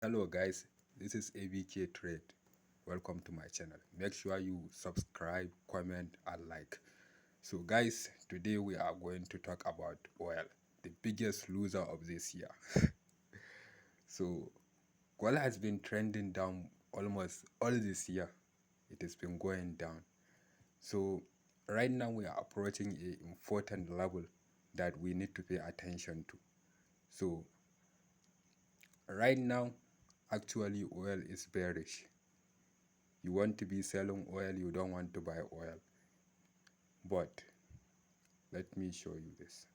Hello guys, this is ABK Trade. Welcome to my channel. Make sure you subscribe, comment and like. So guys, today we are going to talk about oil, the biggest loser of this year. So oil has been trending down almost all this year. It has been going down. So right now we are approaching an important level that we need to pay attention to. So right now, actually oil is bearish. You want to be selling oil, you don't want to buy oil. But let me show you this.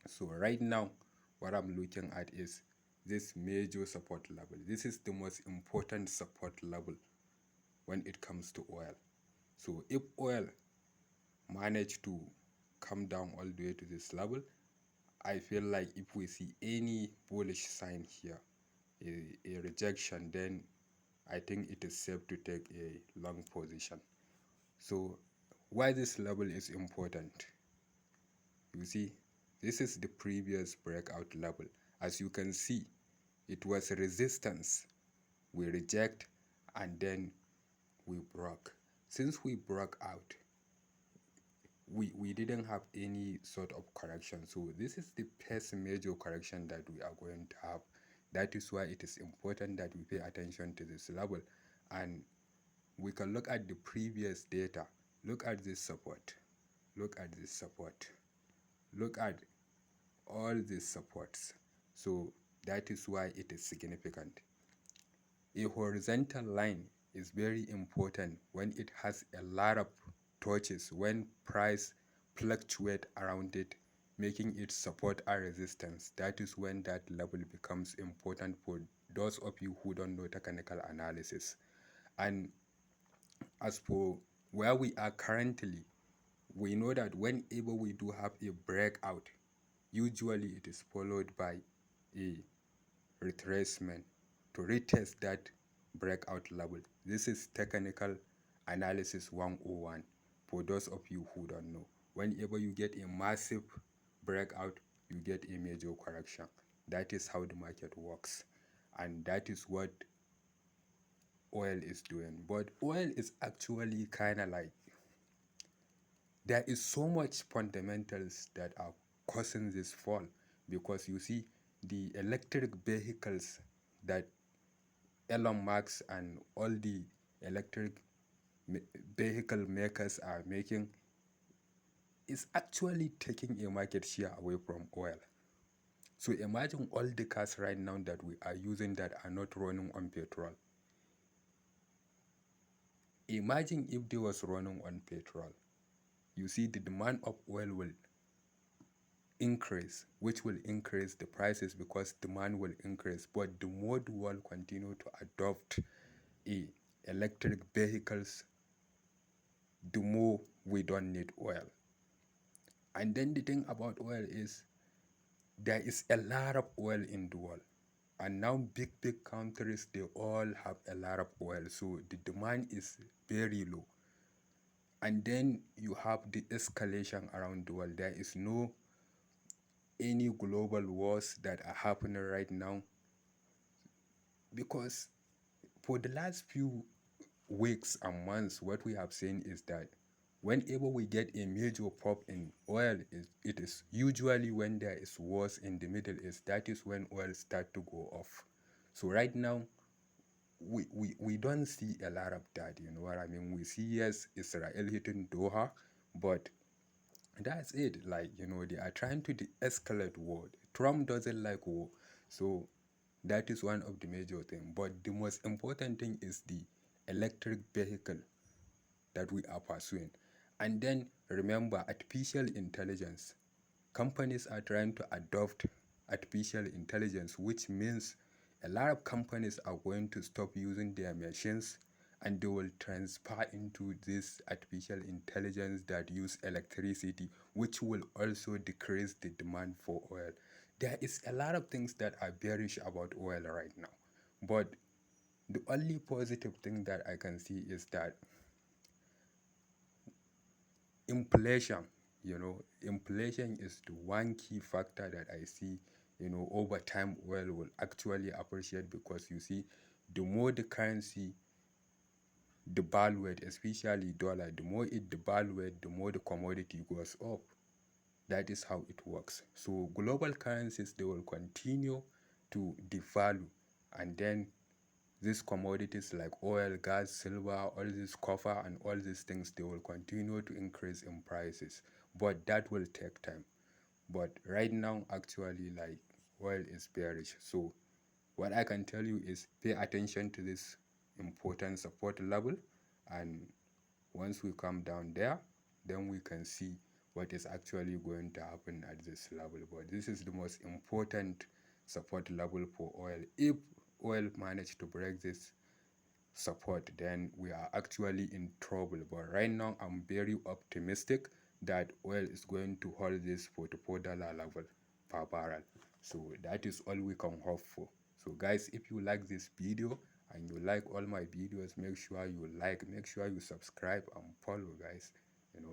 So right now, what I'm looking at is this major support level. This is the most important support level when it comes to oil. So if oil managed to come down all the way to this level, I feel like if we see any bullish sign here, a rejection, then I think it is safe to take a long position. So why this level is important? You see, this is the previous breakout level. As you can see, it was resistance. We reject and then we broke. Since we broke out, we didn't have any sort of correction. So this is the first major correction that we are going to have. That is why it is important that we pay attention to this level. And we can look at the previous data. Look at this support. Look at this support. Look at all these supports. So that is why it is significant. A horizontal line is very important when it has a lot of touches, when price fluctuate around it, making it support or resistance. That is when that level becomes important for those of you who don't know technical analysis. And as for where we are currently, we know that whenever we do have a breakout, usually it is followed by a retracement to retest that breakout level. This is technical analysis 101 for those of you who don't know. Whenever you get a massive breakout, you get a major correction. That is how the market works, and that is what oil is doing. But oil is actually kind of like, there is so much fundamentals that are causing this fall, because you see the electric vehicles that Elon Musk and all the electric vehicle makers are making is actually taking a market share away from oil. So imagine all the cars right now that we are using that are not running on petrol. Imagine if they was running on petrol. You see the demand of oil will increase, which will increase the prices because demand will increase. But the more the world continue to adopt electric vehicles, the more we don't need oil. And then the thing about oil is there is a lot of oil in the world, and now big countries, they all have a lot of oil, so the demand is very low. And then you have the escalation around the world. There is no any global wars that are happening right now, because for the last few weeks and months, what we have seen is that whenever we get a major pop in oil, it is usually when there is wars in the Middle East. That is when oil start to go off. So right now, we don't see a lot of that, you know what I mean? We see, yes, Israel hitting Doha, but that's it. Like, you know, they are trying to de-escalate war. Trump doesn't like war. So that is one of the major things. But the most important thing is the electric vehicle that we are pursuing. And then remember, artificial intelligence. Companies are trying to adopt artificial intelligence, which means a lot of companies are going to stop using their machines and they will transfer into this artificial intelligence that use electricity, which will also decrease the demand for oil. There is a lot of things that are bearish about oil right now, but the only positive thing that I can see is that inflation, you know, inflation is the one key factor that I see over time oil will actually appreciate, because you see, the more the currency devaluate, especially dollar, the more it devaluate, the more the commodity goes up. That is how it works. So global currencies, they will continue to devalue, and then these commodities like oil, gas, silver, all this copper and all these things, they will continue to increase in prices, but that will take time. But right now, actually, like, oil is bearish. So what I can tell you is pay attention to this important support level, and once we come down there, then we can see what is actually going to happen at this level. But this is the most important support level for oil. If oil managed to break this support, then we are actually in trouble. But right now, I'm very optimistic that oil is going to hold this $44 level per barrel. So that is all we can hope for. So guys, if you like this video and you like all my videos, make sure you like, make sure you subscribe and follow, guys.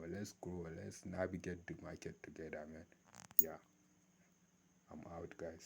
Let's grow, let's navigate the market together, man. Yeah, I'm out, guys.